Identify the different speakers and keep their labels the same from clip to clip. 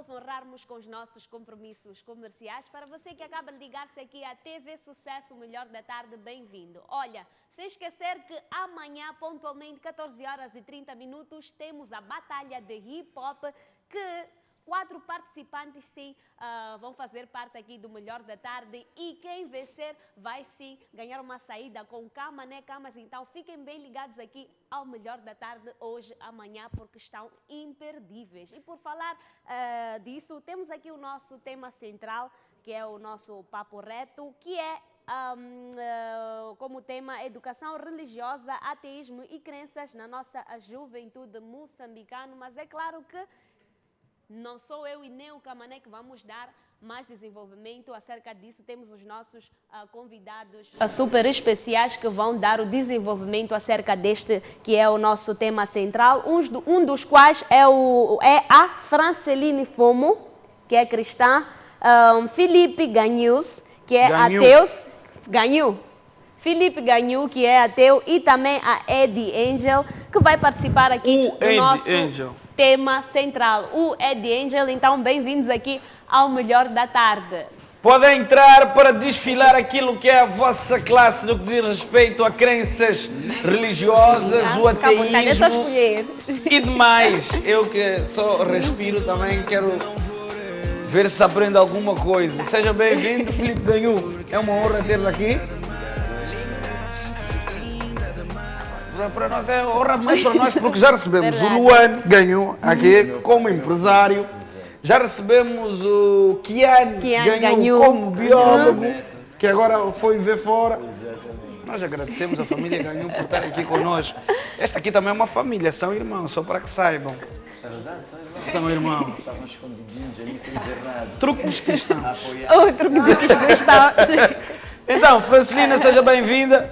Speaker 1: nos honrarmos com os nossos compromissos comerciais. Para você que acaba de ligar-se aqui à TV Sucesso, o Melhor da Tarde, bem-vindo. Olha, sem esquecer que amanhã, pontualmente, 14 horas e 30 minutos, temos a batalha de hip-hop que 4 participantes, sim, vão fazer parte aqui do Melhor da Tarde e quem vencer vai, sim, ganhar uma saída com cama, né, camas. Então, fiquem bem ligados aqui ao Melhor da Tarde hoje, amanhã, porque estão imperdíveis. E por falar disso, temos aqui o nosso tema central, que é o nosso Papo Reto, que é como tema educação religiosa, ateísmo e crenças na nossa juventude moçambicana. Mas é claro que não sou eu e nem o Camané que vamos dar mais desenvolvimento acerca disso. Temos os nossos convidados super especiais que vão dar o desenvolvimento acerca deste que é o nosso tema central. Um dos quais é a Franceline Fomo, que é cristã, Felipe Ganhus, que é ateu. Felipe Ganhu, que é ateu, e também a Eddie Angel, que vai participar aqui do nosso tema central. O Eddie Angel, então bem-vindos aqui ao Melhor da Tarde.
Speaker 2: Podem entrar para desfilar aquilo que é a vossa classe no que diz respeito a crenças religiosas, o ateísmo e demais. Eu que só respiro também quero ver se aprendo alguma coisa. Seja bem-vindo, Felipe Ganhu. É uma honra tê-lo aqui. Para nós é honra mais para nós, porque já recebemos o Luan Ganhu aqui como empresário, já recebemos o Kian Ganhu como biólogo, que agora foi ver fora. Nós agradecemos a família Ganhu por estar aqui conosco. Esta aqui também é uma família, são irmãos, só para que saibam. São irmãos.
Speaker 3: Estavam escondidinhos ali sem dizer nada.
Speaker 2: Truque dos cristãos.
Speaker 1: O truque dos cristãos.
Speaker 2: Então, Francelina, seja bem-vinda.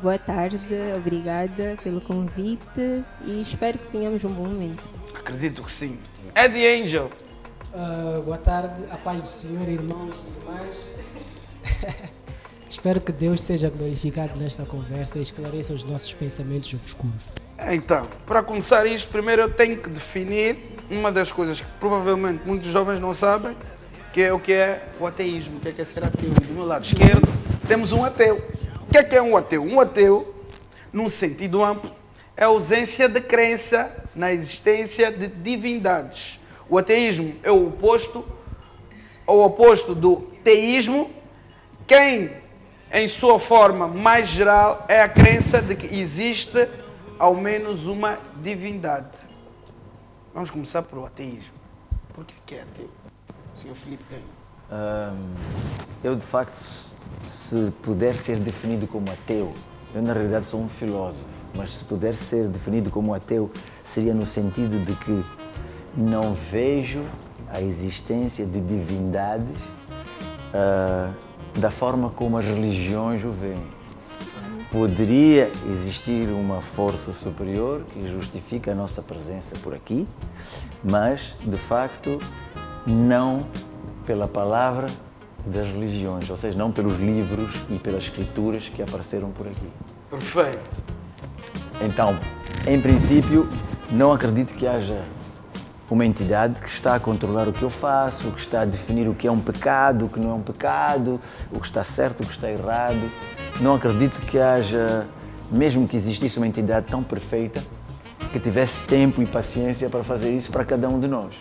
Speaker 4: Boa tarde, obrigada pelo convite e espero que tenhamos um bom momento.
Speaker 2: Acredito que sim. Eddie Angel.
Speaker 5: Boa tarde, a paz do Senhor, irmãos e demais. Espero que Deus seja glorificado nesta conversa e esclareça os nossos pensamentos obscuros.
Speaker 2: Então, para começar isto, primeiro eu tenho que definir uma das coisas que provavelmente muitos jovens não sabem, que é o ateísmo, o que é ser ateu. E do meu lado esquerdo temos um ateu. O que é um ateu? Um ateu, num sentido amplo, é a ausência de crença na existência de divindades. O ateísmo é o oposto do teísmo. Quem, em sua forma mais geral, é a crença de que existe ao menos uma divindade. Vamos começar pelo ateísmo. Por que é ateu? O senhor Felipe tem.
Speaker 3: Eu, de facto, se puder ser definido como ateu, eu na realidade sou um filósofo, mas se puder ser definido como ateu, seria no sentido de que não vejo a existência de divindades da forma como as religiões o veem. Poderia existir uma força superior que justifica a nossa presença por aqui, mas, de facto, não pela palavra das religiões, ou seja, não pelos livros e pelas escrituras que apareceram por aqui.
Speaker 2: Perfeito.
Speaker 3: Então, em princípio, não acredito que haja uma entidade que está a controlar o que eu faço, que está a definir o que é um pecado, o que não é um pecado, o que está certo, o que está errado. Não acredito que haja, mesmo que existisse uma entidade tão perfeita, que tivesse tempo e paciência para fazer isso para cada um de nós.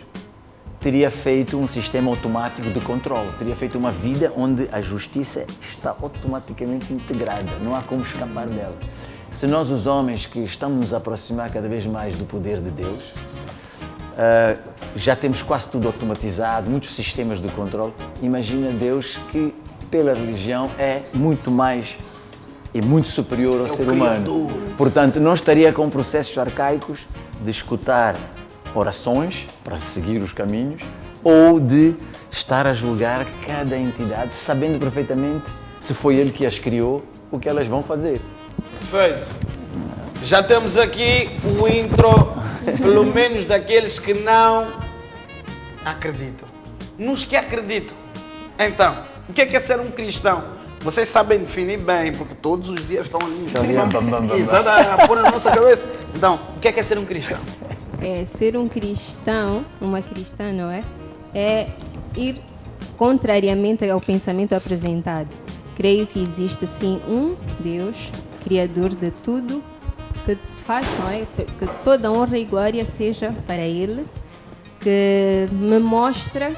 Speaker 3: Teria feito um sistema automático de controle, teria feito uma vida onde a justiça está automaticamente integrada, não há como escapar dela. Se nós, os homens, que estamos nos aproximar cada vez mais do poder de Deus, já temos quase tudo automatizado, muitos sistemas de controle, imagina Deus que, pela religião, é muito mais e muito superior ao ser humano. Portanto, não estaria com processos arcaicos de escutar orações para seguir os caminhos ou de estar a julgar cada entidade, sabendo perfeitamente, se foi ele que as criou, o que elas vão fazer.
Speaker 2: Perfeito. Já temos aqui o intro, pelo menos daqueles que não acreditam. Nos que acreditam. Então, o que é ser um cristão? Vocês sabem definir bem, porque todos os dias estão ali em cima. Exato, a pôr na nossa cabeça. Então, o que é ser um cristão?
Speaker 4: ser um cristão, uma cristã, não é? É ir contrariamente ao pensamento apresentado. Creio que existe sim um Deus, Criador de tudo, que faz, não é? Que toda honra e glória seja para Ele, que me mostra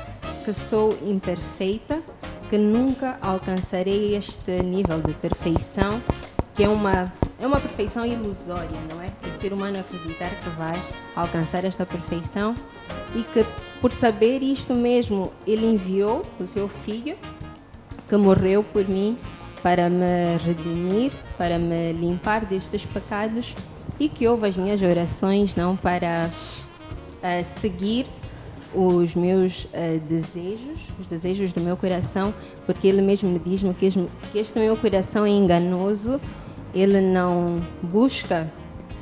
Speaker 4: que sou imperfeita, que nunca alcançarei este nível de perfeição, que é uma perfeição ilusória, não é? O ser humano acreditar que vai alcançar esta perfeição e que, por saber isto mesmo, Ele enviou o seu Filho, que morreu por mim, para me redimir, para me limpar destes pecados e que ouve as minhas orações, não para seguir os meus desejos, os desejos do meu coração, porque Ele mesmo me diz que este meu coração é enganoso, ele não busca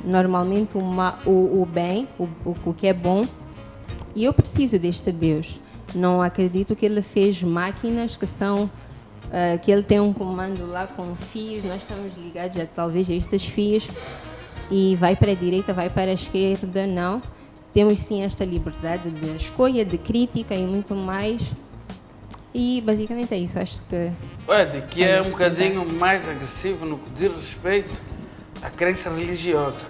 Speaker 4: normalmente o bem, o que é bom, e eu preciso deste Deus. Não acredito que Ele fez máquinas que são que Ele tem um comando lá com fios, nós estamos ligados talvez a estes fios e vai para a direita, vai para a esquerda, não. Temos sim esta liberdade de escolha, de crítica e muito mais. E basicamente é isso, acho que...
Speaker 2: Ed, que é um bocadinho mais agressivo no que diz respeito à crença religiosa.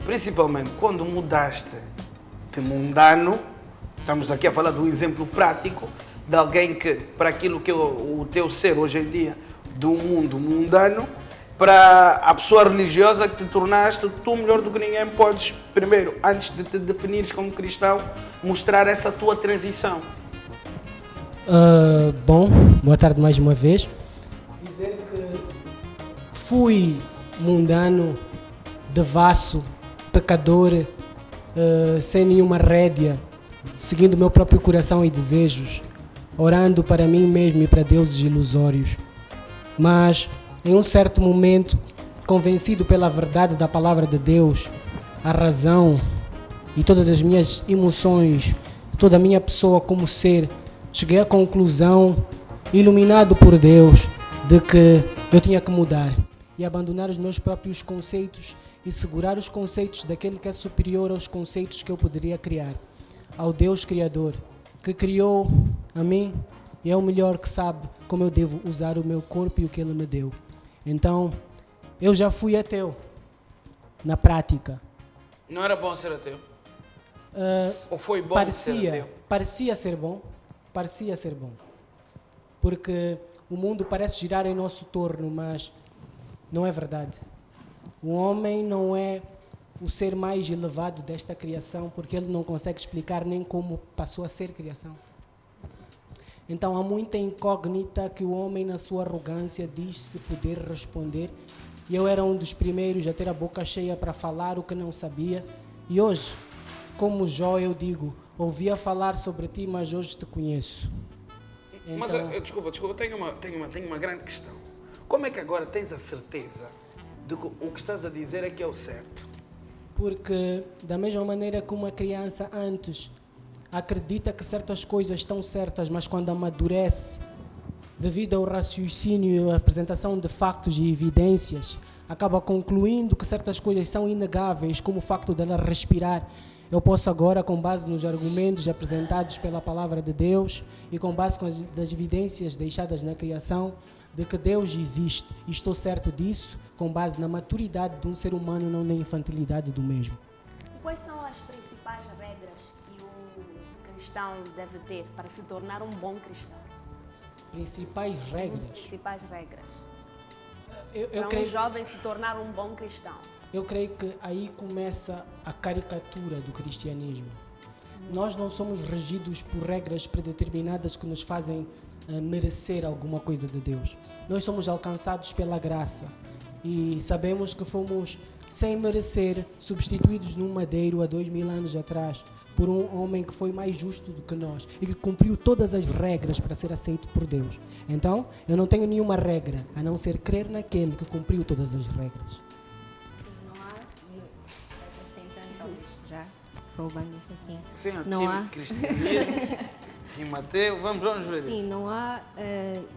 Speaker 2: Principalmente quando mudaste de mundano, estamos aqui a falar de um exemplo prático, de alguém que, para aquilo que é o teu ser hoje em dia, do mundo mundano, para a pessoa religiosa que te tornaste tu melhor do que ninguém, podes, primeiro, antes de te definires como cristão, mostrar essa tua transição.
Speaker 5: Bom, boa tarde mais uma vez. Dizer que fui mundano, devasso, pecador, sem nenhuma rédea, seguindo o meu próprio coração e desejos, orando para mim mesmo e para deuses ilusórios. Mas, em um certo momento, convencido pela verdade da palavra de Deus, a razão e todas as minhas emoções, toda a minha pessoa como ser, cheguei à conclusão, iluminado por Deus, de que eu tinha que mudar e abandonar os meus próprios conceitos e segurar os conceitos daquele que é superior aos conceitos que eu poderia criar, ao Deus Criador, que criou a mim e é o melhor que sabe como eu devo usar o meu corpo e o que Ele me deu. Então, eu já fui ateu, na prática.
Speaker 2: Não era bom ser ateu? Ou foi bom ser ateu?
Speaker 5: Parecia ser bom. Parecia ser bom, porque o mundo parece girar em nosso torno, mas não é verdade. O homem não é o ser mais elevado desta criação, porque ele não consegue explicar nem como passou a ser criação. Então há muita incógnita que o homem, na sua arrogância, diz-se poder responder. E eu era um dos primeiros a ter a boca cheia para falar o que não sabia. E hoje, como Jó, eu digo: ouvia falar sobre ti, mas hoje te conheço. Então...
Speaker 2: Mas, desculpa, tenho uma grande questão. Como é que agora tens a certeza de que o que estás a dizer é que é o certo?
Speaker 5: Porque, da mesma maneira que uma criança antes acredita que certas coisas estão certas, mas quando amadurece, devido ao raciocínio e à apresentação de factos e evidências, acaba concluindo que certas coisas são inegáveis, como o facto dela respirar. Eu posso agora, com base nos argumentos apresentados pela palavra de Deus e com base das evidências deixadas na criação, de que Deus existe, e estou certo disso, com base na maturidade de um ser humano, não na infantilidade do mesmo.
Speaker 1: Quais são as principais regras que um cristão deve ter para se tornar um bom cristão?
Speaker 5: Principais regras?
Speaker 1: Principais regras.
Speaker 5: Eu
Speaker 1: para um jovem se tornar um bom cristão.
Speaker 5: Eu creio que aí começa a caricatura do cristianismo. Nós não somos regidos por regras predeterminadas que nos fazem merecer alguma coisa de Deus. Nós somos alcançados pela graça e sabemos que fomos, sem merecer, substituídos num madeiro há 2000 anos atrás por um homem que foi mais justo do que nós e que cumpriu todas as regras para ser aceito por Deus. Então, eu não tenho nenhuma regra, a não ser crer naquele que cumpriu todas as regras.
Speaker 4: Já roubando um pouquinho.
Speaker 2: Sim,
Speaker 4: não há
Speaker 2: cristianismo, em Mateus, vamos ver isso.
Speaker 4: Sim, não há,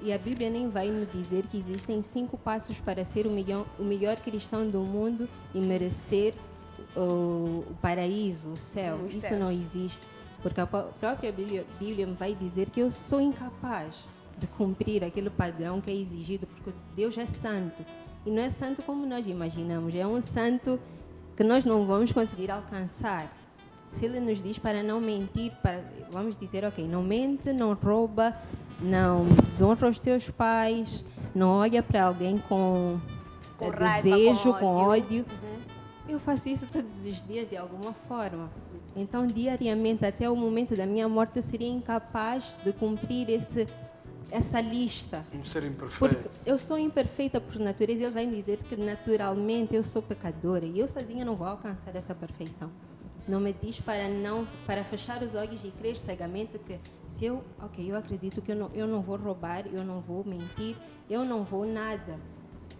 Speaker 4: e a Bíblia nem vai me dizer que existem 5 passos para ser o melhor cristão do mundo e merecer o paraíso, o céu,
Speaker 1: Os
Speaker 4: isso
Speaker 1: céus.
Speaker 4: não existe. Porque a própria Bíblia me vai dizer que eu sou incapaz de cumprir aquele padrão que é exigido, porque Deus é santo. E não é santo como nós imaginamos, é um santo que nós não vamos conseguir alcançar. Se Ele nos diz para não mentir, vamos dizer, ok, não mente, não rouba, não desonra os teus pais, não olha para alguém com
Speaker 1: raiva,
Speaker 4: desejo,
Speaker 1: com
Speaker 4: com
Speaker 1: ódio.
Speaker 4: ódio. Eu faço isso todos os dias de alguma forma. Então, diariamente, até o momento da minha morte, eu seria incapaz de cumprir essa lista.
Speaker 2: Um ser imperfeito.
Speaker 4: Porque eu sou imperfeita por natureza. Ele vai me dizer que naturalmente eu sou pecadora e eu sozinha não vou alcançar essa perfeição. Não me diz para fechar os olhos e crer cegamente que se eu acredito que eu não vou roubar, eu não vou mentir, eu não vou nada.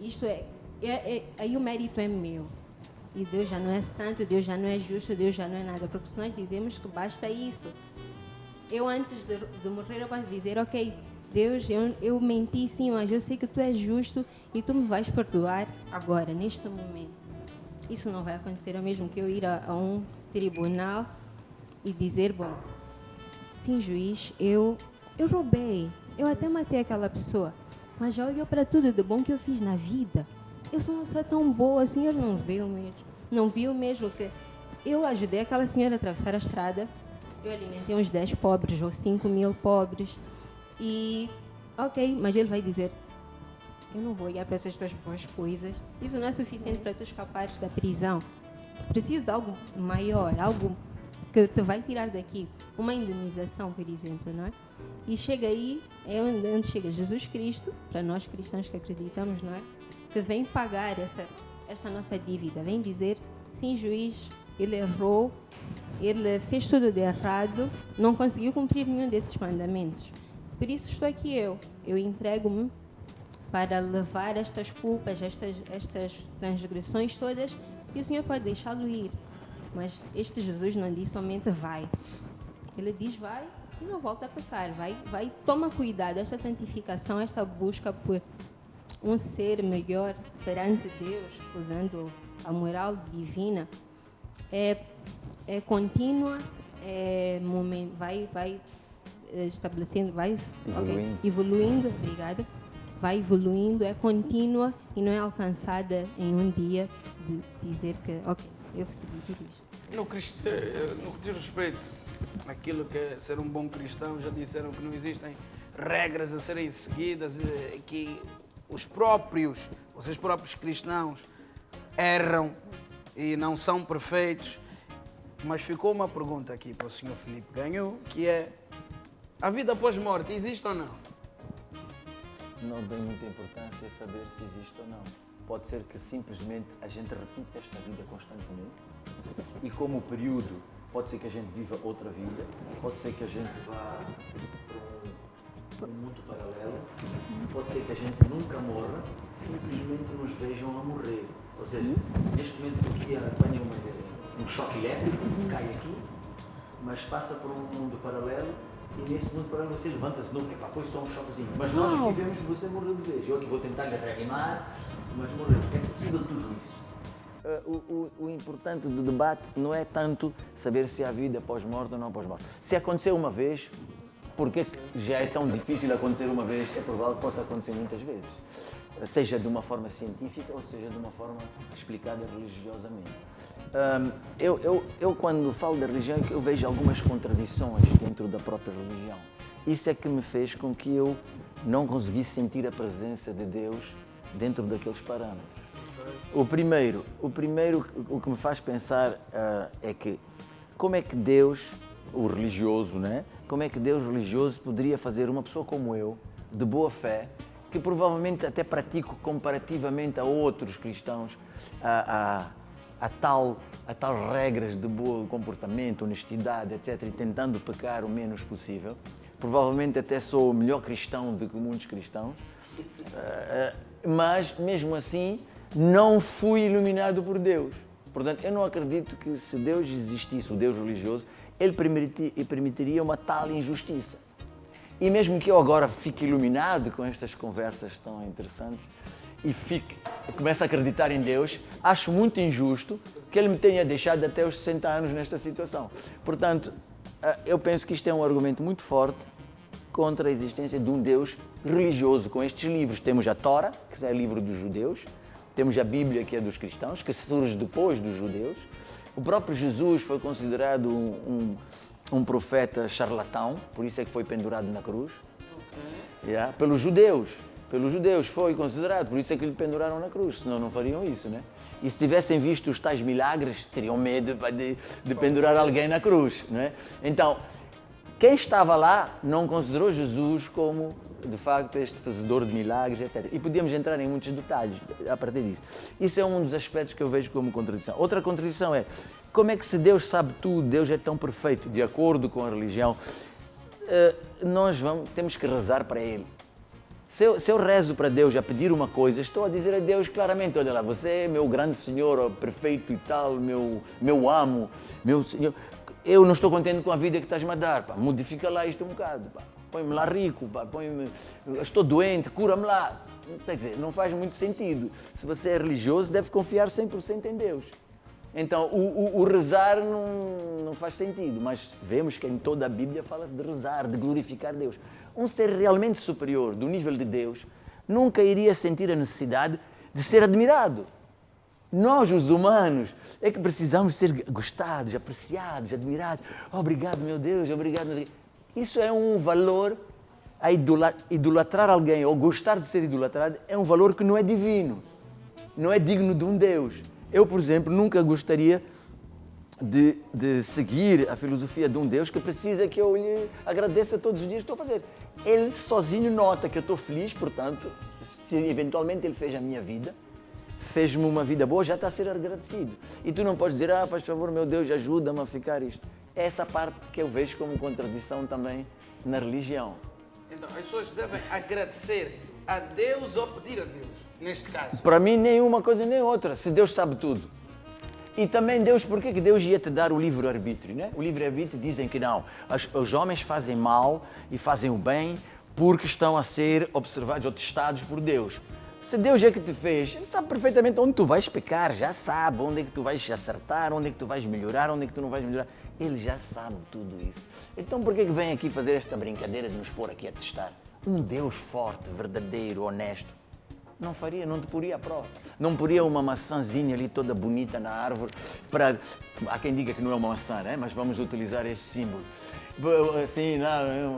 Speaker 4: Isto aí o mérito é meu. E Deus já não é santo, Deus já não é justo, Deus já não é nada. Porque se nós dizemos que basta isso, eu antes de morrer eu posso dizer, ok, Deus, eu menti sim, mas eu sei que Tu és justo e Tu me vais perdoar agora, neste momento. Isso não vai acontecer, é mesmo que eu ir a um tribunal e dizer, bom, sim, juiz, eu roubei, eu até matei aquela pessoa, mas já olhou para tudo de bom que eu fiz na vida. Eu sou uma pessoa tão boa, o senhor não viu mesmo. Não viu mesmo que eu ajudei aquela senhora a atravessar a estrada, eu alimentei uns 10 pobres ou 5.000 pobres e, ok, mas ele vai dizer, eu não vou olhar para essas tuas boas coisas, isso não é suficiente para tu escapares da prisão. Preciso de algo maior, algo que te vai tirar daqui, uma indenização, por exemplo, não é? E chega aí, é onde chega Jesus Cristo, para nós cristãos que acreditamos, não é? Que vem pagar esta nossa dívida, vem dizer, sim, juiz, ele errou, ele fez tudo de errado, não conseguiu cumprir nenhum desses mandamentos. Por isso estou aqui eu entrego-me para levar estas culpas, estas transgressões todas, e o Senhor pode deixá-lo ir. Mas este Jesus não diz somente vai. Ele diz vai e não volta a pecar. Vai, toma cuidado. Esta santificação, esta busca por um ser melhor perante Deus, usando a moral divina, é contínua, vai estabelecendo, vai evoluindo, obrigada. Vai evoluindo, é contínua e não é alcançada em um dia de dizer que, ok, eu segui tudo isto.
Speaker 2: No que diz respeito àquilo que é ser um bom cristão, já disseram que não existem regras a serem seguidas, que vocês próprios cristãos erram e não são perfeitos. Mas ficou uma pergunta aqui para o Sr. Filipe Ganhou, que é, a vida após morte existe ou não?
Speaker 3: Não tem muita importância saber se existe ou não. Pode ser que simplesmente a gente repita esta vida constantemente e como o período, pode ser que a gente viva outra vida, pode ser que a gente vá para um mundo paralelo, pode ser que a gente nunca morra, simplesmente nos vejam a morrer. Ou seja, neste momento aqui apanha um choque elétrico, cai aqui, mas passa por um mundo paralelo. E nesse mundo paralelo você levanta-se de novo, foi só um choquezinho. Mas nós aqui vemos que você morreu de vez. Eu aqui vou tentar lhe reanimar, mas morreu. É possível tudo isso. O importante do debate não é tanto saber se há vida pós-morte ou não pós-morte. Se aconteceu uma vez, porque já é tão difícil acontecer uma vez, é provável que possa acontecer muitas vezes. Seja de uma forma científica ou seja de uma forma explicada religiosamente. Eu quando falo da religião, eu vejo algumas contradições dentro da própria religião. Isso é que me fez com que eu não conseguisse sentir a presença de Deus dentro daqueles parâmetros. O primeiro, o que me faz pensar é que como é que Deus, o religioso, né? Como é que Deus religioso poderia fazer uma pessoa como eu, de boa fé, que provavelmente até pratico comparativamente a outros cristãos, a tal regras de bom comportamento, honestidade, etc., e tentando pecar o menos possível. Provavelmente até sou o melhor cristão do que muitos cristãos, mas mesmo assim não fui iluminado por Deus. Portanto, eu não acredito que se Deus existisse, o Deus religioso, Ele permitiria uma tal injustiça. E mesmo que eu agora fique iluminado com estas conversas tão interessantes e comece a acreditar em Deus, acho muito injusto que Ele me tenha deixado até os 60 anos nesta situação. Portanto, eu penso que isto é um argumento muito forte contra a existência de um Deus religioso. Com estes livros temos a Tora, que é o livro dos judeus, temos a Bíblia, que é dos cristãos, que surge depois dos judeus. O próprio Jesus foi considerado um profeta charlatão, por isso é que foi pendurado na cruz. Yeah, pelos judeus foi considerado, por isso é que lhe penduraram na cruz, senão não fariam isso, né? E se tivessem visto os tais milagres, teriam medo de pendurar alguém na cruz, né? Então, quem estava lá não considerou Jesus como, de facto, este fazedor de milagres, etc. E podíamos entrar em muitos detalhes a partir disso. Isso é um dos aspectos que eu vejo como contradição. Outra contradição é, como é que se Deus sabe tudo, Deus é tão perfeito, de acordo com a religião, nós temos que rezar para Ele. Se eu rezo para Deus a pedir uma coisa, estou a dizer a Deus claramente, olha lá, você é meu grande Senhor, perfeito e tal, meu amo, meu Senhor. Eu não estou contente com a vida que estás-me a dar, pá, modifica lá isto um bocado, pá. Põe-me lá rico, pá, estou doente, cura-me lá. Quer dizer, não faz muito sentido. Se você é religioso, deve confiar 100% em Deus. Então, o rezar não faz sentido, mas vemos que em toda a Bíblia fala-se de rezar, de glorificar Deus. Um ser realmente superior, do nível de Deus, nunca iria sentir a necessidade de ser admirado. Nós, os humanos, é que precisamos ser gostados, apreciados, admirados. Obrigado, meu Deus, obrigado, meu Deus. Isso é um valor, idolatrar alguém ou gostar de ser idolatrado é um valor que não é divino, não é digno de um Deus. Eu, por exemplo, nunca gostaria de seguir a filosofia de um Deus que precisa que eu lhe agradeça todos os dias que estou a fazer. Ele sozinho nota que eu estou feliz, portanto, se eventualmente ele fez a minha vida, fez-me uma vida boa, já está a ser agradecido. E tu não podes dizer, faz favor, meu Deus, ajuda-me a ficar isto. É essa parte que eu vejo como contradição também na religião.
Speaker 2: Então, as pessoas devem agradecer a Deus ou pedir a Deus, neste caso?
Speaker 3: Para mim, nem uma coisa nem outra, se Deus sabe tudo. E também Deus, porquê que Deus ia te dar o livre-arbítrio, né? O livre-arbítrio dizem que não, os homens fazem mal e fazem o bem porque estão a ser observados ou testados por Deus. Se Deus é que te fez, Ele sabe perfeitamente onde tu vais pecar, já sabe onde é que tu vais acertar, onde é que tu vais melhorar, onde é que tu não vais melhorar. Ele já sabe tudo isso. Então por que vem aqui fazer esta brincadeira de nos pôr aqui a testar? Um Deus forte, verdadeiro, honesto, não faria, não te poria à prova. Não poria uma maçãzinha ali toda bonita na árvore para... Há quem diga que não é uma maçã, né? Mas vamos utilizar este símbolo. Assim,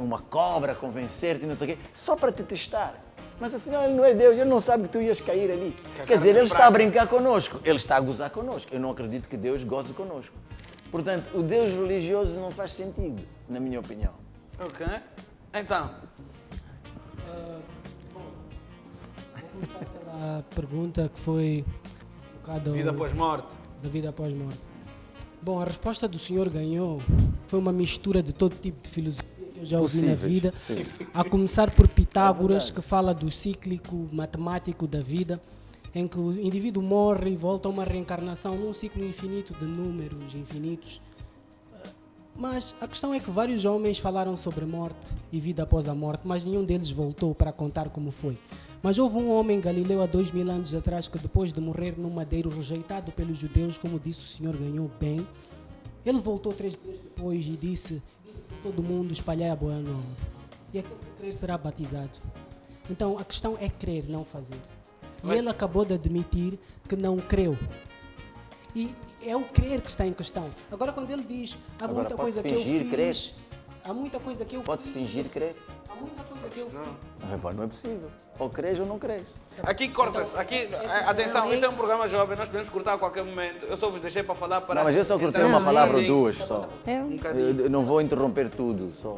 Speaker 3: uma cobra, convencer-te, não sei o quê, só para te testar. Mas afinal ele não é Deus, ele não sabe que tu ias cair ali. Quer dizer, ele está a brincar connosco, ele está a gozar connosco. Eu não acredito que Deus goze connosco. Portanto, o Deus religioso não faz sentido, na minha opinião.
Speaker 2: Ok. Então...
Speaker 5: Vou começar pela pergunta que foi um bocado...
Speaker 2: Vida após morte.
Speaker 5: Da vida após morte. Bom, a resposta do senhor ganhou foi uma mistura de todo tipo de filosofia que eu já ouvi na vida.
Speaker 3: Sim.
Speaker 5: A começar por Pitágoras, que fala do cíclico matemático da vida, em que o indivíduo morre e volta a uma reencarnação num ciclo infinito de números infinitos. Mas a questão é que vários homens falaram sobre morte e vida após a morte, mas nenhum deles voltou para contar como foi. Mas houve um homem, Galileu, há 2000 anos atrás, que depois de morrer num madeiro rejeitado pelos judeus, como disse o senhor, ganhou bem. Ele voltou 3 dias depois e disse: todo mundo espalhai a boa nova. E aquele que crer será batizado. Então a questão é crer, não fazer. E ele acabou de admitir que não creu. E é o crer que está em questão. Agora quando ele diz, há
Speaker 3: Agora,
Speaker 5: muita coisa que eu
Speaker 3: fingir
Speaker 5: fiz,
Speaker 3: crer?
Speaker 5: há muita coisa que eu
Speaker 3: Pode-se
Speaker 5: fiz,
Speaker 3: fingir crer?
Speaker 5: há muita coisa que eu fiz.
Speaker 3: Não é possível. Ou crês ou não crês.
Speaker 2: Aqui corta-se, aqui, atenção, isto é um programa jovem, nós podemos cortar a qualquer momento. Eu só vos deixei para falar para...
Speaker 3: Não, mas eu só cortei
Speaker 2: entrar
Speaker 3: uma
Speaker 2: um
Speaker 3: palavra ou
Speaker 2: bocadinho.
Speaker 3: duas só.
Speaker 2: Um bocadinho.
Speaker 3: Eu não vou interromper tudo, só.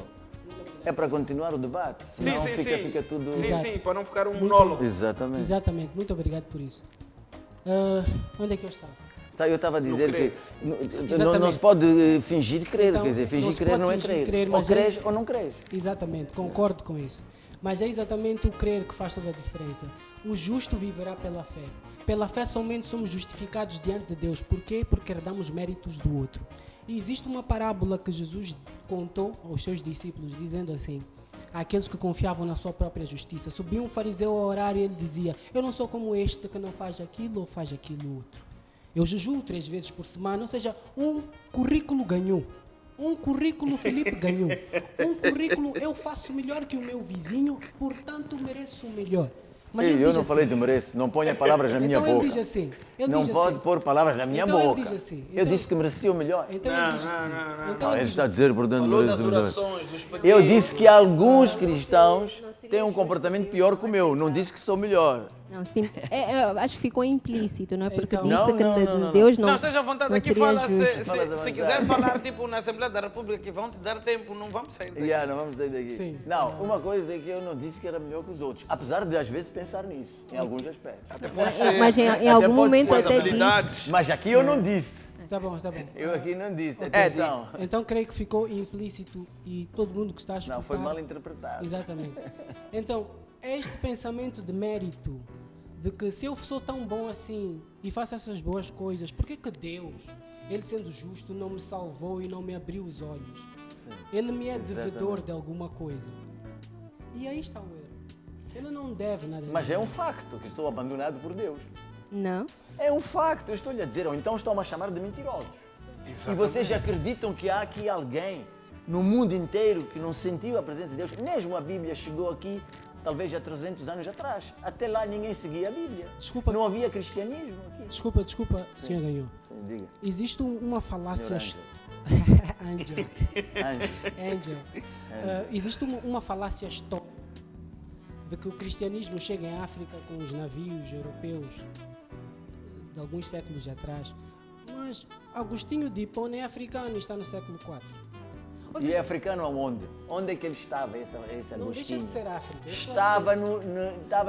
Speaker 3: É para continuar o debate,
Speaker 2: Sim,
Speaker 3: senão
Speaker 2: sim,
Speaker 3: fica tudo...
Speaker 2: Sim, para não ficar um monólogo.
Speaker 3: Exatamente.
Speaker 5: Exatamente, muito obrigado por isso. Onde é que eu estava?
Speaker 3: Eu estava a dizer
Speaker 2: crer.
Speaker 3: que não se pode fingir crer,
Speaker 5: Então,
Speaker 3: quer dizer, fingir
Speaker 5: não se
Speaker 3: crer
Speaker 5: pode
Speaker 3: não é
Speaker 5: fingir
Speaker 3: crer.
Speaker 5: crer,
Speaker 3: Ou
Speaker 5: mas
Speaker 3: crês ou não crês.
Speaker 5: Exatamente, concordo com isso. Mas é exatamente o crer que faz toda a diferença. O justo viverá pela fé. Pela fé somente somos justificados diante de Deus. Por quê? Porque herdamos méritos do outro. E existe uma parábola que Jesus contou aos seus discípulos, dizendo assim: àqueles que confiavam na sua própria justiça. Subia um fariseu a orar e ele dizia: eu não sou como este que não faz aquilo ou faz aquilo outro. Eu jejuo 3 vezes por semana, ou seja, um currículo ganhou. Um currículo Felipe ganhou. Um currículo eu faço melhor que o meu vizinho, portanto mereço o melhor. Mas
Speaker 3: eu não falei de mereço, não ponha palavras na minha boca.
Speaker 5: Então ele diz assim.
Speaker 3: Não pode pôr palavras na minha boca.
Speaker 5: Ele diz assim.
Speaker 3: Eu disse que merecia o melhor.
Speaker 5: Então ele diz assim. Então
Speaker 3: Ele está a dizer, portanto,
Speaker 2: Falou das
Speaker 3: mereço o melhor.
Speaker 2: orações, dos pedidos.
Speaker 3: Eu disse que alguns cristãos têm um comportamento pior que o meu. Não disse que sou melhor.
Speaker 4: Não, sim, eu acho que ficou implícito, não é? Porque
Speaker 5: Então-
Speaker 4: disse
Speaker 3: Não,
Speaker 4: que
Speaker 3: não.
Speaker 4: Deus não,
Speaker 2: Não, esteja à vontade
Speaker 4: não
Speaker 2: aqui,
Speaker 4: seria
Speaker 2: fala.
Speaker 4: justo.
Speaker 3: Falas à
Speaker 2: Se
Speaker 3: vontade.
Speaker 2: quiser falar tipo na Assembleia da República, que vão te dar tempo, não vamos sair daqui.
Speaker 3: Não vamos sair daqui.
Speaker 5: Sim.
Speaker 3: Não, uma coisa é que eu não disse que era melhor que os outros. Apesar de às vezes pensar nisso, em alguns aspectos.
Speaker 4: Mas em algum
Speaker 3: pode
Speaker 4: momento
Speaker 3: ser.
Speaker 4: até disse.
Speaker 2: habilidades.
Speaker 3: Mas aqui eu não disse.
Speaker 5: Tá bom, tá bom.
Speaker 3: Eu aqui não disse. Atenção.
Speaker 5: Então creio que ficou implícito e todo mundo que está a escutar...
Speaker 3: Não, foi mal interpretado.
Speaker 5: Exatamente. Então, este pensamento de mérito, de que se eu sou tão bom assim e faço essas boas coisas, por que Deus, Ele sendo justo, não me salvou e não me abriu os olhos?
Speaker 3: Sim.
Speaker 5: Ele me é
Speaker 3: Exatamente.
Speaker 5: devedor de alguma coisa. E aí está o erro. Ele não deve nada.
Speaker 3: Mas é um facto que estou abandonado por Deus.
Speaker 4: Não.
Speaker 3: É um facto, eu estou-lhe a dizer. Ou então estão-me a chamar de mentirosos. E vocês acreditam que há aqui alguém no mundo inteiro que não sentiu a presença de Deus? Mesmo a Bíblia chegou aqui, talvez há 300 anos atrás. Até lá ninguém seguia a Bíblia.
Speaker 5: Desculpa.
Speaker 3: Não havia cristianismo aqui.
Speaker 5: Desculpa, senhor ganhou.
Speaker 3: Sim, diga.
Speaker 5: Existe uma falácia...
Speaker 3: Senhor
Speaker 5: Angel.
Speaker 3: Anjo.
Speaker 5: Existe uma falácia histórica de que o cristianismo chega em África com os navios europeus de alguns séculos atrás, mas Agostinho de Hipona é africano e está no século IV. Ou
Speaker 3: E
Speaker 5: seja,
Speaker 3: é africano aonde? Onde é que ele estava, esse
Speaker 5: não deixa
Speaker 3: Agostinho?
Speaker 5: de ser África.
Speaker 3: Estava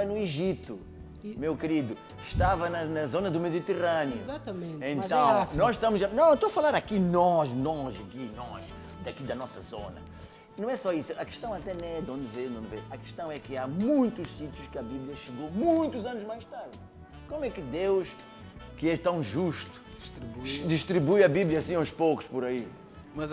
Speaker 3: no Egito, meu querido. Estava na zona do Mediterrâneo.
Speaker 5: Exatamente, mas é
Speaker 3: Então,
Speaker 5: África.
Speaker 3: nós estamos... Não, eu estou a falar aqui nós, daqui da nossa zona. Não é só isso. A questão até não é de onde veio, não veio. A questão é que há muitos sítios que a Bíblia chegou muitos anos mais tarde. Como é que Deus, que é tão justo, distribui a Bíblia assim aos poucos por aí?
Speaker 2: Mas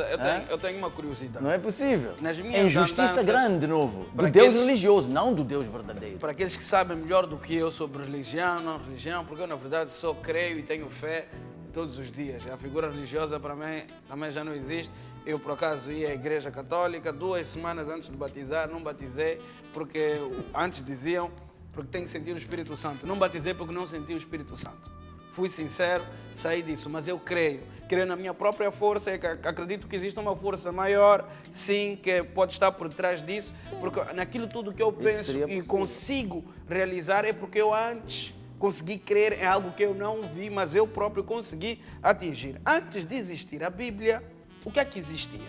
Speaker 2: eu tenho uma curiosidade.
Speaker 3: Não é possível.
Speaker 2: Nas minhas
Speaker 3: É injustiça
Speaker 2: andanças,
Speaker 3: grande, de novo.
Speaker 2: para
Speaker 3: Do Deus
Speaker 2: aqueles-
Speaker 3: religioso, não do Deus verdadeiro.
Speaker 2: Para aqueles que sabem melhor do que eu sobre religião, não religião, porque eu na verdade só creio e tenho fé todos os dias. A figura religiosa para mim também já não existe. Eu por acaso ia à igreja católica 2 semanas antes de batizar, não batizei porque antes diziam porque tenho que sentir o Espírito Santo. Não batizei porque não senti o Espírito Santo. Fui sincero, saí disso, mas eu creio na minha própria força, acredito que existe uma força maior, sim, que pode estar por trás disso, porque naquilo tudo que eu penso
Speaker 3: seria
Speaker 2: e
Speaker 3: possível.
Speaker 2: consigo realizar é porque eu antes consegui crer em algo que eu não vi, mas eu próprio consegui atingir. Antes de existir a Bíblia, o que é que existia?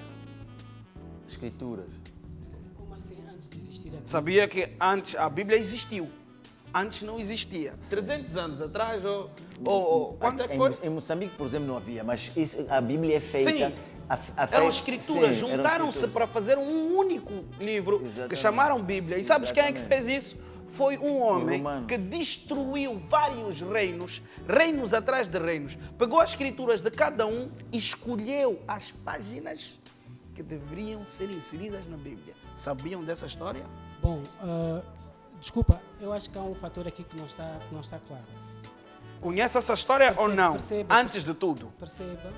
Speaker 3: Escrituras.
Speaker 5: Como assim, antes de existir a Bíblia?
Speaker 2: Sabia que antes a Bíblia existiu. Antes não existia. 300 anos atrás, ou quanto é que foi?
Speaker 3: Em Moçambique, por exemplo, não havia, mas a Bíblia é feita...
Speaker 2: Sim. Eram escrituras, juntaram-se para fazer um único livro que
Speaker 3: Exatamente.
Speaker 2: chamaram Bíblia. E sabes quem é que fez isso? Foi um homem
Speaker 3: romanos.
Speaker 2: que destruiu vários reinos, reinos atrás de reinos. Pegou as escrituras de cada um e escolheu as páginas que deveriam ser inseridas na Bíblia. Sabiam dessa história?
Speaker 5: Bom, desculpa, eu acho que há um fator aqui que não está claro.
Speaker 2: Conhece essa história ou não?
Speaker 5: Perceba.
Speaker 2: Antes de tudo.
Speaker 5: Perceba.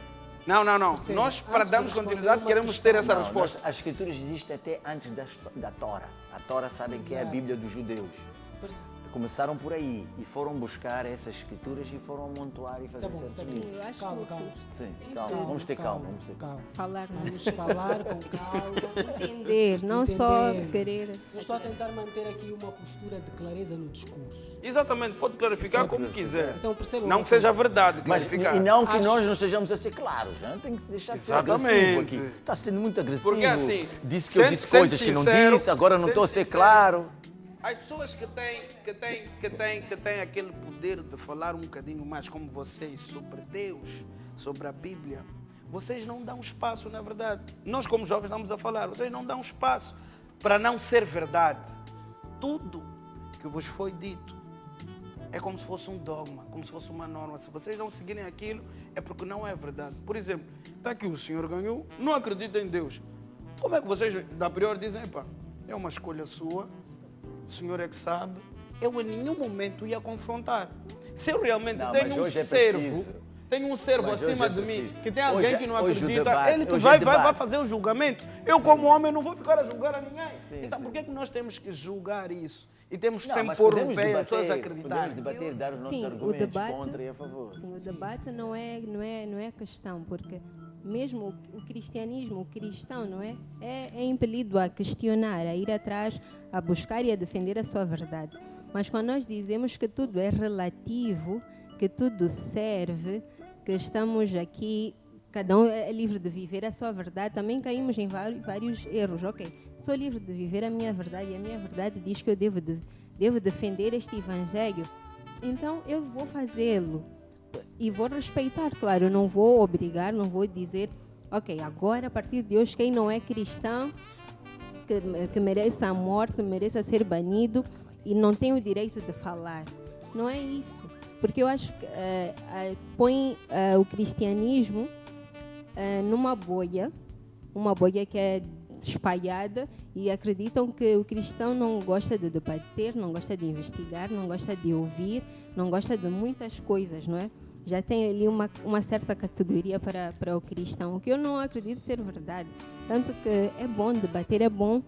Speaker 2: Não.
Speaker 5: Perceba.
Speaker 2: Nós, para
Speaker 5: Antes de
Speaker 2: darmos
Speaker 5: responder
Speaker 2: continuidade,
Speaker 5: uma
Speaker 2: queremos
Speaker 5: questão.
Speaker 2: ter essa
Speaker 3: Não,
Speaker 2: resposta.
Speaker 3: as escrituras existem até antes da Tora. A Tora sabem que é a
Speaker 5: Exato.
Speaker 3: Bíblia dos judeus. Começaram por aí e foram buscar essas escrituras e foram amontoar e fazer
Speaker 5: Tá bom,
Speaker 3: certos
Speaker 5: tá bom.
Speaker 3: livros.
Speaker 4: Eu acho
Speaker 5: Calma,
Speaker 4: que
Speaker 5: calma.
Speaker 3: Sim, calma. Vamos ter calma, vamos ter calma.
Speaker 4: falar, não.
Speaker 5: Vamos falar com calma.
Speaker 4: Entender, não só
Speaker 5: Entender.
Speaker 4: querer.
Speaker 5: Eu estou a tentar manter aqui uma postura de clareza no discurso.
Speaker 2: Exatamente, pode clarificar
Speaker 3: Sim,
Speaker 2: como
Speaker 3: clarificar.
Speaker 2: quiser.
Speaker 5: Então percebam
Speaker 2: Não
Speaker 5: uma
Speaker 2: que seja
Speaker 5: coisa.
Speaker 2: verdade,
Speaker 3: Mas,
Speaker 2: clarificar.
Speaker 3: e não que
Speaker 5: Acho-
Speaker 3: nós não estejamos a ser claros, hein? Tem que deixar de ser
Speaker 2: Exatamente.
Speaker 3: agressivo aqui. Está sendo muito agressivo.
Speaker 2: Porque assim,
Speaker 3: disse que eu
Speaker 2: sendo-
Speaker 3: disse coisas
Speaker 2: sendo
Speaker 3: que não
Speaker 2: sincero,
Speaker 3: disse, agora não estou a ser
Speaker 2: sendo
Speaker 3: claro.
Speaker 2: As pessoas que têm aquele poder de falar um bocadinho mais como vocês sobre Deus, sobre a Bíblia, vocês não dão espaço, na verdade. Nós, como jovens, estamos a falar, vocês não dão espaço para não ser verdade. Tudo que vos foi dito é como se fosse um dogma, como se fosse uma norma. Se vocês não seguirem aquilo, é porque não é verdade. Por exemplo, está aqui o senhor ganhou, não acredita em Deus. Como é que vocês, da priori, dizem, epá, é uma escolha sua, o senhor é que sabe. Eu em nenhum momento ia confrontar. Se eu realmente
Speaker 3: Não,
Speaker 2: tenho
Speaker 3: mas
Speaker 2: um
Speaker 3: hoje é
Speaker 2: servo,
Speaker 3: preciso.
Speaker 2: tenho um servo
Speaker 3: Mas hoje
Speaker 2: acima
Speaker 3: é
Speaker 2: de mim,
Speaker 3: preciso.
Speaker 2: que tem alguém
Speaker 3: Hoje-
Speaker 2: que não
Speaker 3: hoje o
Speaker 2: acredita,
Speaker 3: debate-
Speaker 2: ele que
Speaker 3: hoje
Speaker 2: vai
Speaker 3: é debate.
Speaker 2: fazer o julgamento. Eu, como homem, não vou ficar a julgar a ninguém.
Speaker 3: Sim,
Speaker 2: então,
Speaker 3: sim.
Speaker 2: por que é que nós temos que julgar isso? E temos que
Speaker 3: Não,
Speaker 2: sempre
Speaker 3: mas
Speaker 2: pôr o
Speaker 3: podemos
Speaker 2: pé e as pessoas
Speaker 3: podemos
Speaker 2: acreditarem.
Speaker 3: debater, dar os nossos
Speaker 4: Sim, o
Speaker 3: argumentos
Speaker 4: debate-
Speaker 3: contra e a favor.
Speaker 4: Sim, o debate não é questão, porque mesmo o cristianismo, o cristão, não é? É impelido a questionar, a ir atrás, a buscar e a defender a sua verdade. Mas quando nós dizemos que tudo é relativo, que tudo serve, que estamos aqui, cada um é livre de viver a sua verdade, também caímos em vários erros. Ok, sou livre de viver a minha verdade e a minha verdade diz que eu devo defender este evangelho, então eu vou fazê-lo e vou respeitar, claro, eu não vou obrigar, não vou dizer, ok, agora a partir de hoje quem não é cristão, que mereça a morte, mereça ser banido e não tem o direito de falar. Não é isso, porque eu acho que põe o cristianismo numa bolha, uma bolha que é espalhada, e acreditam que o cristão não gosta de debater, não gosta de investigar, não gosta de ouvir, não gosta de muitas coisas, não é? Já tem ali uma certa categoria para o cristão, o que eu não acredito ser verdade. Tanto que é bom debater, é bom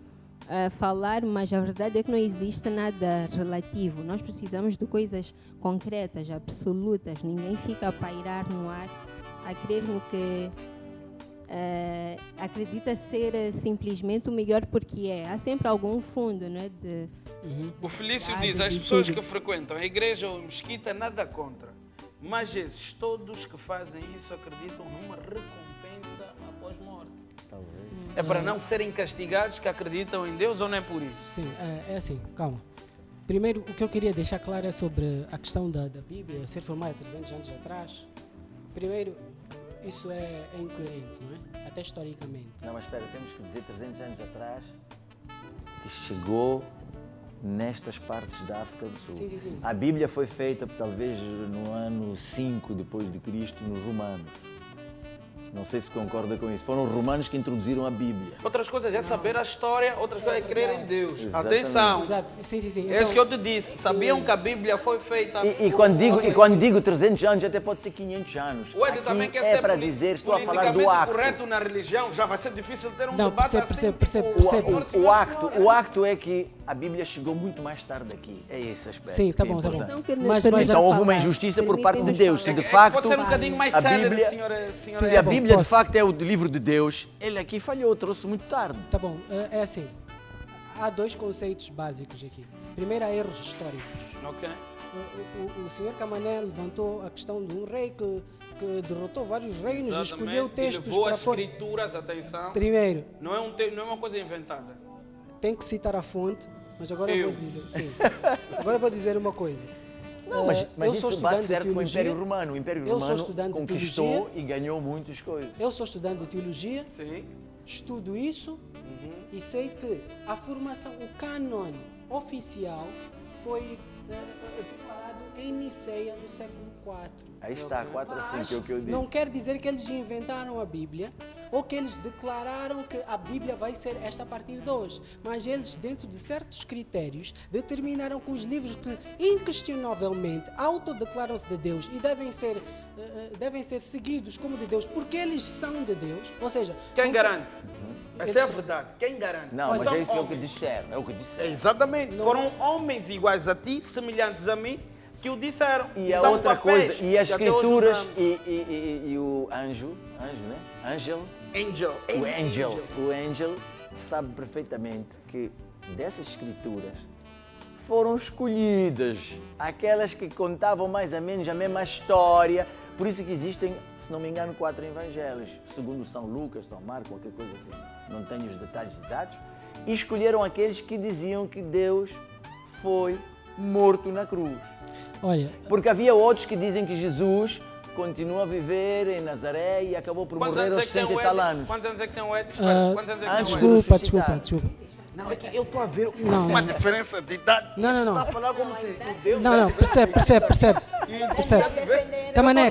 Speaker 4: falar, mas a verdade é que não existe nada relativo. Nós precisamos de coisas concretas, absolutas. Ninguém fica a pairar no ar, a crer no que acredita ser simplesmente o melhor porque é. Há sempre algum fundo, não é?
Speaker 2: O Felício
Speaker 4: Ah,
Speaker 2: diz,
Speaker 4: de
Speaker 2: as pessoas
Speaker 4: tudo.
Speaker 2: que frequentam a igreja ou a mesquita, nada contra. Mas esses, todos que fazem isso acreditam numa recompensa após morte. É para não serem castigados que acreditam em Deus ou não é por isso?
Speaker 5: Sim, é assim, calma. Primeiro, o que eu queria deixar claro é sobre a questão da Bíblia ser formada 300 anos atrás. Primeiro, isso é incoerente, não é? Até historicamente.
Speaker 3: Não, mas espera, temos que dizer 300 anos atrás que chegou nestas partes da África do Sul.
Speaker 5: Sim, sim, sim.
Speaker 3: A Bíblia foi feita talvez no ano 5 depois de Cristo nos romanos. Não sei se concorda com isso. Foram os romanos que introduziram a Bíblia.
Speaker 2: Outras coisas é saber a história, outras coisas é crer em Deus.
Speaker 3: Exatamente.
Speaker 2: Atenção!
Speaker 5: Exato, sim, sim, sim.
Speaker 2: É isso que eu te disse. Sabiam que a Bíblia foi feita...
Speaker 3: E quando digo 300 anos, até pode ser 500 anos.
Speaker 2: O Ed
Speaker 3: Aqui
Speaker 2: também quer
Speaker 3: é
Speaker 2: ser
Speaker 3: para dizer, estou a falar do
Speaker 2: politicamente
Speaker 3: acto.
Speaker 2: correto na religião. Já vai ser difícil ter um
Speaker 5: Não,
Speaker 2: debate
Speaker 5: percebe.
Speaker 2: assim.
Speaker 3: O acto é que a Bíblia chegou muito mais tarde aqui. É esse aspecto.
Speaker 5: Sim, tá
Speaker 3: que é
Speaker 5: bom, tá bom.
Speaker 3: importante.
Speaker 5: Mas
Speaker 3: Então houve uma
Speaker 4: falar.
Speaker 3: injustiça por parte de
Speaker 4: Permitem-nos
Speaker 3: Deus. Se de
Speaker 4: falar.
Speaker 3: facto
Speaker 2: Pode ser um bocadinho mais
Speaker 3: a
Speaker 2: sério,
Speaker 3: Bíblia,
Speaker 2: senhora
Speaker 3: se a
Speaker 5: bom,
Speaker 3: Bíblia de
Speaker 5: posso?
Speaker 3: facto é o livro de Deus, ele aqui falhou, trouxe muito tarde.
Speaker 5: Tá bom, é assim. Há dois conceitos básicos aqui. Primeiro, há erros históricos.
Speaker 2: Ok.
Speaker 5: O senhor Camané levantou a questão de um rei que derrotou vários reinos e escolheu
Speaker 2: Exatamente.
Speaker 5: textos
Speaker 2: E levou
Speaker 5: para
Speaker 2: as
Speaker 5: pôr.
Speaker 2: escrituras, atenção.
Speaker 5: Primeiro,
Speaker 2: Não é uma coisa inventada.
Speaker 5: tem que citar a fonte, mas agora
Speaker 2: Eu.
Speaker 5: eu vou dizer. Sim. Agora eu vou dizer uma coisa.
Speaker 3: Não, mas
Speaker 5: eu sou
Speaker 3: isso bate
Speaker 5: estudante de
Speaker 3: certo com o
Speaker 5: teologia.
Speaker 3: Império Romano. O Império
Speaker 5: Eu sou
Speaker 3: Romano
Speaker 5: estudante de
Speaker 3: conquistou
Speaker 5: teologia.
Speaker 3: e ganhou muitas coisas.
Speaker 5: Eu sou estudante de teologia,
Speaker 2: Sim.
Speaker 5: estudo isso e sei que a formação, o cânon oficial foi preparado em Niceia no século IV.
Speaker 3: Aí está, 4 a 5,
Speaker 5: Mas
Speaker 3: é o que eu disse.
Speaker 5: não quer dizer que eles inventaram a Bíblia ou que eles declararam que a Bíblia vai ser esta a partir de hoje. Mas eles, dentro de certos critérios, determinaram que os livros que inquestionavelmente autodeclaram-se de Deus e devem ser seguidos como de Deus porque eles são de Deus. Ou seja,
Speaker 2: Quem garante?
Speaker 5: Uhum.
Speaker 2: Essa é a verdade. Quem garante?
Speaker 3: Não, mas
Speaker 2: São
Speaker 3: é isso que
Speaker 2: homens.
Speaker 3: disseram. É o que disseram.
Speaker 2: Exatamente. Foram homens iguais a ti, semelhantes a mim, que o disseram.
Speaker 3: E a
Speaker 2: São
Speaker 3: outra
Speaker 2: papéis
Speaker 3: coisa, e as
Speaker 2: que até hoje
Speaker 3: escrituras
Speaker 2: usamos.
Speaker 3: e o anjo, né? O angel sabe perfeitamente que dessas escrituras foram escolhidas aquelas que contavam mais ou menos a mesma história. Por isso que existem, se não me engano, 4 evangelhos, segundo São Lucas, São Marcos, qualquer coisa assim. Não tenho os detalhes exatos. E escolheram aqueles que diziam que Deus foi morto na cruz.
Speaker 5: olha,
Speaker 3: Porque havia outros que dizem que Jesus continua a viver em Nazaré e acabou por
Speaker 2: Quantos
Speaker 3: morrer
Speaker 2: anos é
Speaker 3: aos
Speaker 2: que tem
Speaker 3: 60
Speaker 2: o
Speaker 3: e tal
Speaker 2: Ed?
Speaker 3: anos.
Speaker 2: Quantos anos é que tem o Ed? Espera, quantos anos é que tem o Ed?
Speaker 5: desculpa.
Speaker 2: Não, é que eu estou a ver
Speaker 5: Não,
Speaker 2: uma
Speaker 5: não.
Speaker 2: diferença de idade.
Speaker 5: Não.
Speaker 2: Está a falar como se Deus...
Speaker 5: Não, percebe. Camané.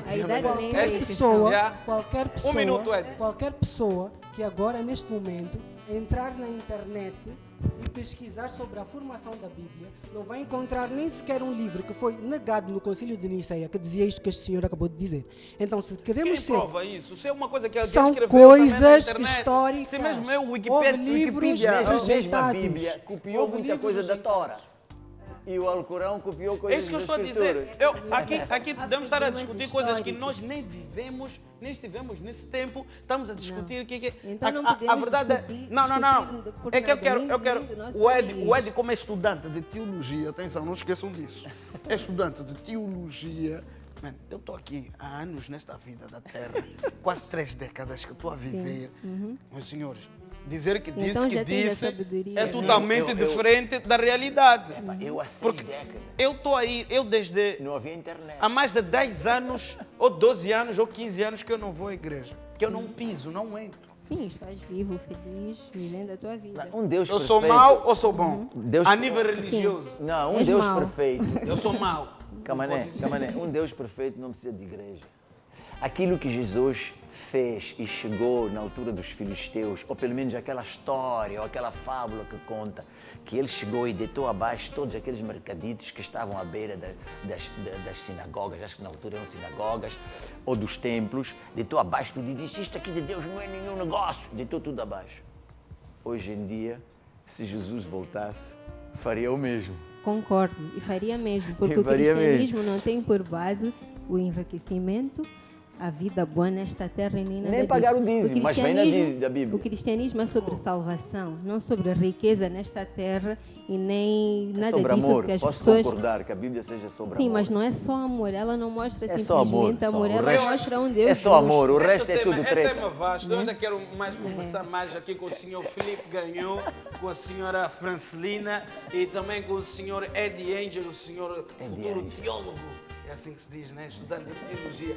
Speaker 4: A idade nem
Speaker 5: Qualquer
Speaker 4: é
Speaker 5: pessoa,
Speaker 2: Já.
Speaker 5: qualquer pessoa,
Speaker 2: minuto, Ed.
Speaker 5: qualquer pessoa que agora, neste momento, entrar na internet e pesquisar sobre a formação da Bíblia, não vai encontrar nem sequer um livro que foi negado no Concílio de Niceia que dizia isto que este senhor acabou de dizer. Então, se queremos
Speaker 2: Quem
Speaker 5: ser...
Speaker 2: prova isso? Se é uma coisa que alguém
Speaker 5: São
Speaker 2: escreveu
Speaker 5: coisas
Speaker 2: também na internet,
Speaker 5: históricas.
Speaker 2: se mesmo eu,
Speaker 5: Houve
Speaker 2: Wikipedia,
Speaker 5: livros
Speaker 3: Mesmo a
Speaker 5: rejeitados.
Speaker 3: Bíblia copiou
Speaker 5: Houve
Speaker 3: muita
Speaker 5: livros
Speaker 3: coisa da
Speaker 5: rejeitados.
Speaker 3: Tora. E o Alcorão copiou
Speaker 2: É
Speaker 3: coisas
Speaker 2: isso que eu
Speaker 3: das
Speaker 2: estou a
Speaker 3: Escrituras.
Speaker 2: dizer. Aqui podemos estar a
Speaker 4: problemas
Speaker 2: discutir coisas que
Speaker 4: históricos.
Speaker 2: nós nem vivemos, nem estivemos nesse tempo. Estamos a discutir o que é.
Speaker 4: Então não
Speaker 2: a
Speaker 4: podemos
Speaker 2: verdade é.
Speaker 4: discutir-
Speaker 2: Não.
Speaker 4: discutir por
Speaker 2: É que eu
Speaker 4: nada,
Speaker 2: quero.
Speaker 4: nem-
Speaker 2: Eu quero
Speaker 4: nem do nosso
Speaker 2: o Ed,
Speaker 4: país.
Speaker 2: como é estudante de teologia, atenção, não esqueçam disso. É estudante de teologia. Mano, eu estou aqui há anos nesta vida da Terra, quase 3 décadas que estou a viver. Meus senhores, dizer que disse
Speaker 4: Então
Speaker 2: que
Speaker 4: já tens a
Speaker 2: disse
Speaker 4: sabedoria,
Speaker 2: é
Speaker 4: né?
Speaker 2: totalmente
Speaker 3: Eu-
Speaker 2: diferente da realidade.
Speaker 3: Eu há 6
Speaker 2: Porque
Speaker 3: décadas
Speaker 2: eu estou aí, eu desde
Speaker 3: não havia internet.
Speaker 2: há mais de 10 anos, ou 12 anos, ou 15 anos que eu não vou à igreja. Que eu não piso, não entro.
Speaker 4: Sim, estás vivo, feliz, vivendo a tua vida.
Speaker 3: Um Deus
Speaker 2: Eu
Speaker 3: perfeito.
Speaker 2: sou mau ou sou bom?
Speaker 3: Deus-
Speaker 2: A nível religioso.
Speaker 3: Não, um
Speaker 4: És
Speaker 3: Deus
Speaker 4: mau.
Speaker 3: perfeito.
Speaker 2: Eu sou mau.
Speaker 3: Camané, um Deus perfeito não precisa de igreja. Aquilo que Jesus fez e chegou na altura dos filisteus, ou pelo menos aquela história, ou aquela fábula que conta, que ele chegou e deitou abaixo todos aqueles mercaditos que estavam à beira das sinagogas, acho que na altura eram sinagogas, ou dos templos, deitou abaixo tudo e disse, isto aqui de Deus não é nenhum negócio, deitou tudo abaixo. Hoje em dia, se Jesus voltasse, faria o mesmo.
Speaker 4: Concordo, e faria mesmo, porque
Speaker 3: E
Speaker 4: o
Speaker 3: faria
Speaker 4: cristianismo não tem por base o enriquecimento, a vida boa nesta terra e nem nada
Speaker 3: Nem pagar
Speaker 4: disso.
Speaker 3: o dízimo, mas vem da Bíblia.
Speaker 4: O cristianismo é sobre salvação, não sobre riqueza nesta terra e nem
Speaker 3: É
Speaker 4: nada
Speaker 3: sobre
Speaker 4: disso
Speaker 3: amor.
Speaker 4: que as
Speaker 3: Posso
Speaker 4: pessoas...
Speaker 3: concordar que a Bíblia seja sobre
Speaker 4: Sim,
Speaker 3: amor.
Speaker 4: mas não é só amor, ela não mostra
Speaker 3: É só amor.
Speaker 4: simplesmente amor,
Speaker 3: só. O
Speaker 4: ela
Speaker 3: resto
Speaker 4: mostra um Deus
Speaker 3: é só amor, o
Speaker 4: justo.
Speaker 3: resto é tudo
Speaker 2: É
Speaker 3: treta.
Speaker 2: tema vasto. Eu ainda quero mais conversar mais aqui com o senhor Filipe Ganhou, com a senhora Francelina e também com o senhor Eddie Angel, o senhor futuro
Speaker 3: Angel.
Speaker 2: teólogo. É assim que se diz, né? Estudante de teologia.